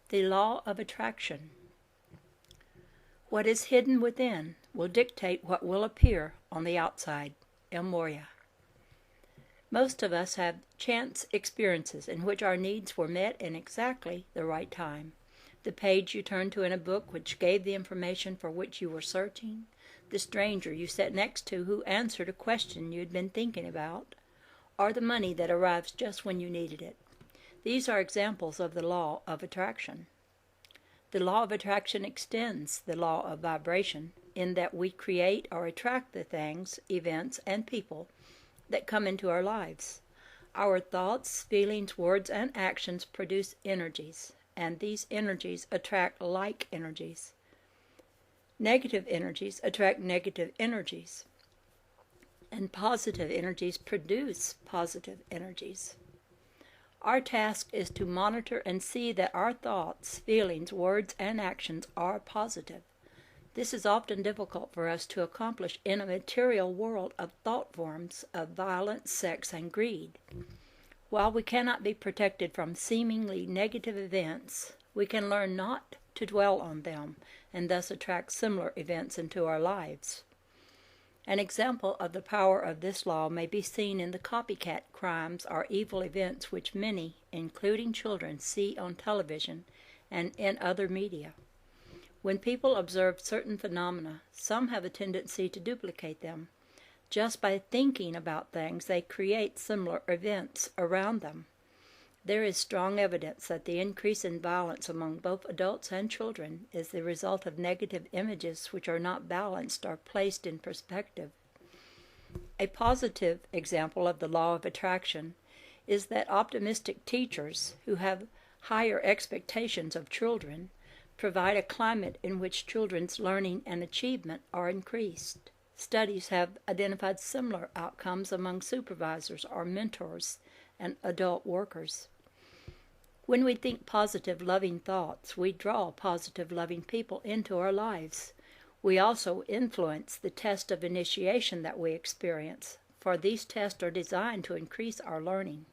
The law of attraction. What is hidden within will dictate what will appear on the outside. El Morya. Most of us have chance experiences in which our needs were met in exactly the right time. The page you turned to in a book which gave the information for which you were searching, the stranger you sat next to who answered a question you had been thinking about, or the money that arrives just when you needed it. These are examples of the law of attraction. The law of attraction extends the law of vibration in that we create or attract the things, events, and people that come into our lives. Our thoughts, feelings, words, and actions produce energies, and these energies attract like energies. Negative energies attract negative energies, and positive energies produce positive energies. Our task is to monitor and see that our thoughts, feelings, words, and actions are positive. This is often difficult for us to accomplish in a material world of thought forms of violence, sex, and greed. While we cannot be protected from seemingly negative events, we can learn not to dwell on them and thus attract similar events into our lives. An example of the power of this law may be seen in the copycat crimes or evil events which many, including children, see on television and in other media. When people observe certain phenomena, some have a tendency to duplicate them. Just by thinking about things, they create similar events around them. There is strong evidence that the increase in violence among both adults and children is the result of negative images which are not balanced or placed in perspective. A positive example of the law of attraction is that optimistic teachers who have higher expectations of children provide a climate in which children's learning and achievement are increased. Studies have identified similar outcomes among supervisors or mentors and adult workers. When we think positive, loving thoughts, we draw positive, loving people into our lives. We also influence the test of initiation that we experience, for these tests are designed to increase our learning.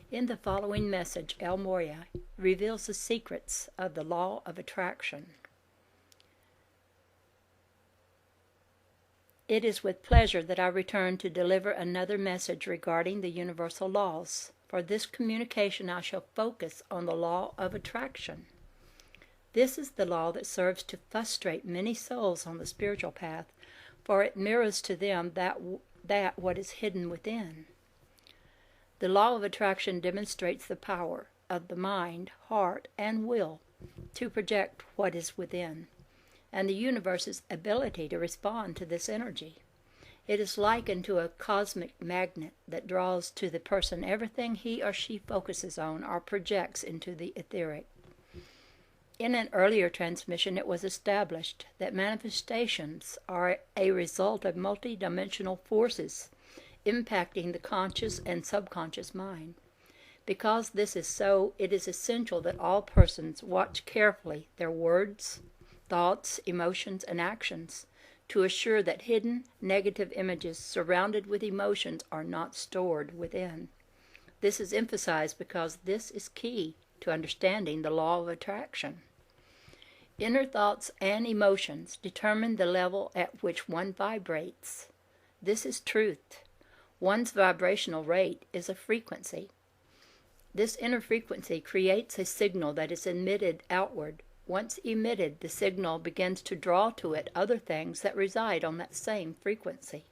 In the following message, El Morya reveals the secrets of the law of attraction. It is with pleasure that I return to deliver another message regarding the universal laws. For this communication I shall focus on the law of attraction. This is the law that serves to frustrate many souls on the spiritual path, for it mirrors to them that what is hidden within. The law of attraction demonstrates the power of the mind, heart, and will to project what is within, and the universe's ability to respond to this energy. It is likened to a cosmic magnet that draws to the person everything he or she focuses on or projects into the etheric. In an earlier transmission, it was established that manifestations are a result of multidimensional forces impacting the conscious and subconscious mind. Because this is so, it is essential that all persons watch carefully their words, thoughts, emotions, and actions to assure that hidden negative images surrounded with emotions are not stored within. This is emphasized because this is key to understanding the law of attraction. Inner thoughts and emotions determine the level at which one vibrates. This is truth. One's vibrational rate is a frequency. This inner frequency creates a signal that is emitted outward. Once emitted, the signal begins to draw to it other things that reside on that same frequency.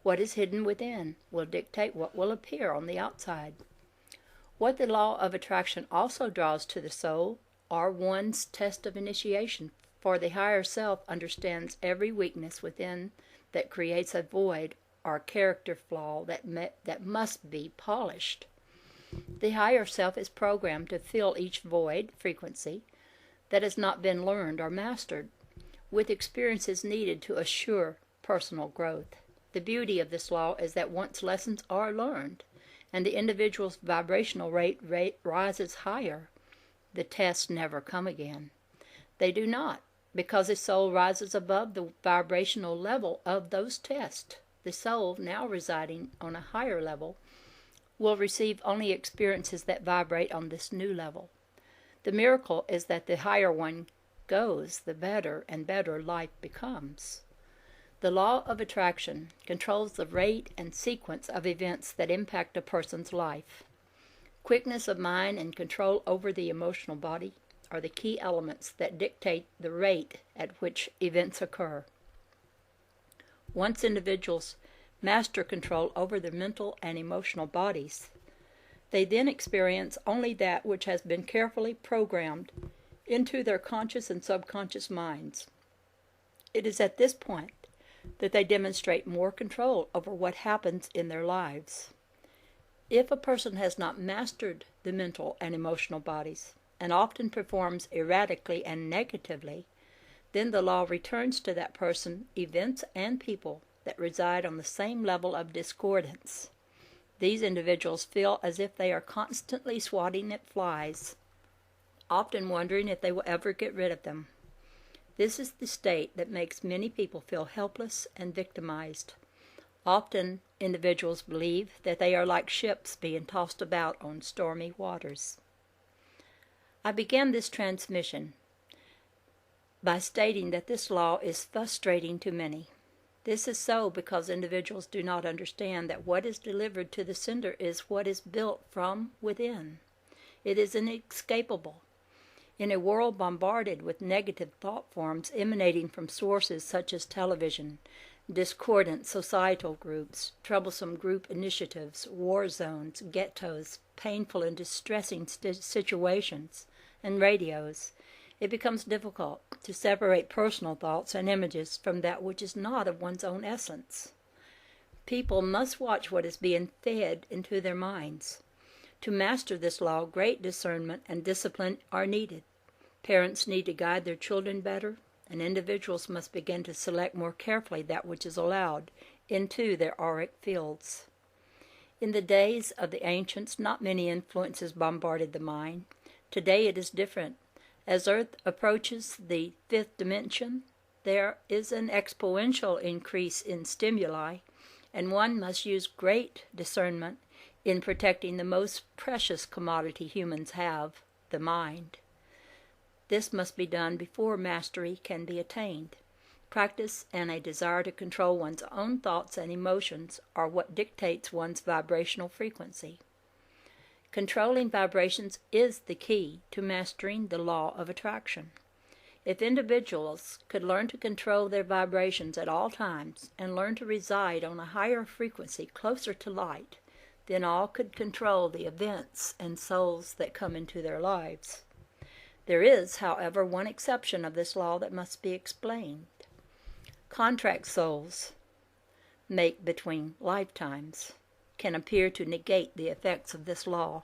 What is hidden within will dictate what will appear on the outside. What the law of attraction also draws to the soul are one's test of initiation, for the higher self understands every weakness within that creates a void or character flaw that must be polished. The higher self is programmed to fill each void frequency that has not been learned or mastered, with experiences needed to assure personal growth. The beauty of this law is that once lessons are learned, and the individual's vibrational rate rises higher, the tests never come again. They do not, because the soul rises above the vibrational level of those tests. The soul, now residing on a higher level, will receive only experiences that vibrate on this new level. The miracle is that the higher one goes, the better and better life becomes. The law of attraction controls the rate and sequence of events that impact a person's life. Quickness of mind and control over the emotional body are the key elements that dictate the rate at which events occur. Once individuals master control over their mental and emotional bodies, they then experience only that which has been carefully programmed into their conscious and subconscious minds. It is at this point that they demonstrate more control over what happens in their lives. If a person has not mastered the mental and emotional bodies, and often performs erratically and negatively, then the law returns to that person events and people that reside on the same level of discordance. These individuals feel as if they are constantly swatting at flies, often wondering if they will ever get rid of them. This is the state that makes many people feel helpless and victimized. Often, individuals believe that they are like ships being tossed about on stormy waters. I began this transmission by stating that this law is frustrating to many. This is so because individuals do not understand that what is delivered to the sender is what is built from within. It is inescapable. In a world bombarded with negative thought forms emanating from sources such as television, discordant societal groups, troublesome group initiatives, war zones, ghettos, painful and distressing situations, and radios, it becomes difficult to separate personal thoughts and images from that which is not of one's own essence. People must watch what is being fed into their minds. To master this law, great discernment and discipline are needed. Parents need to guide their children better, and individuals must begin to select more carefully that which is allowed into their auric fields. In the days of the ancients, not many influences bombarded the mind. Today it is different. As Earth approaches the fifth dimension, there is an exponential increase in stimuli, and one must use great discernment in protecting the most precious commodity humans have, the mind. This must be done before mastery can be attained. Practice and a desire to control one's own thoughts and emotions are what dictates one's vibrational frequency. Controlling vibrations is the key to mastering the law of attraction. If individuals could learn to control their vibrations at all times and learn to reside on a higher frequency closer to light, then all could control the events and souls that come into their lives. There is, however, one exception of this law that must be explained. Contract souls make between lifetimes can appear to negate the effects of this law.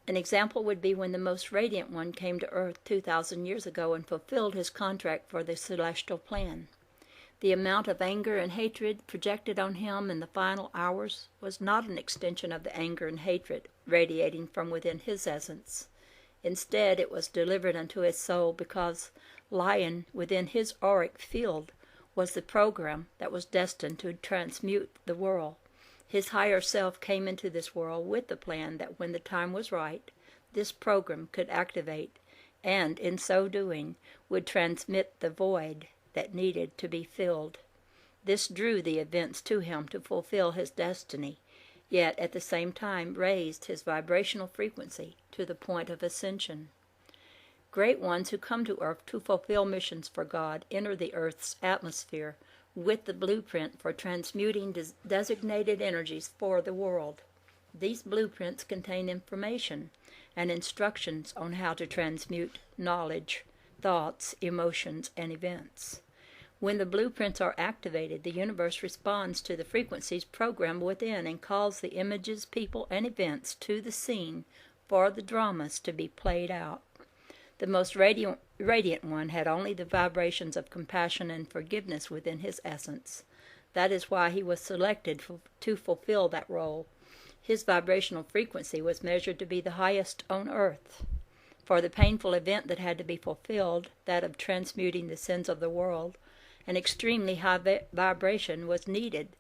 An example would be when the most radiant one came to Earth 2,000 years ago and fulfilled his contract for the celestial plan. The amount of anger and hatred projected on him in the final hours was not an extension of the anger and hatred radiating from within his essence. Instead, it was delivered unto his soul because lying within his auric field was the program that was destined to transmute the world. His higher self came into this world with the plan that when the time was right, this program could activate, and in so doing, would transmit the void that needed to be filled. This drew the events to him to fulfill his destiny, yet at the same time raised his vibrational frequency to the point of ascension. Great ones who come to Earth to fulfill missions for God enter the Earth's atmosphere with the blueprint for transmuting designated energies for the world. These blueprints contain information and instructions on how to transmute knowledge, thoughts, emotions, and events. When the blueprints are activated, the universe responds to the frequencies programmed within and calls the images, people, and events to the scene for the dramas to be played out. The most radiant one had only the vibrations of compassion and forgiveness within his essence. That is why he was selected to fulfill that role. His vibrational frequency was measured to be the highest on Earth. For the painful event that had to be fulfilled, that of transmuting the sins of the world, an extremely high vibration was needed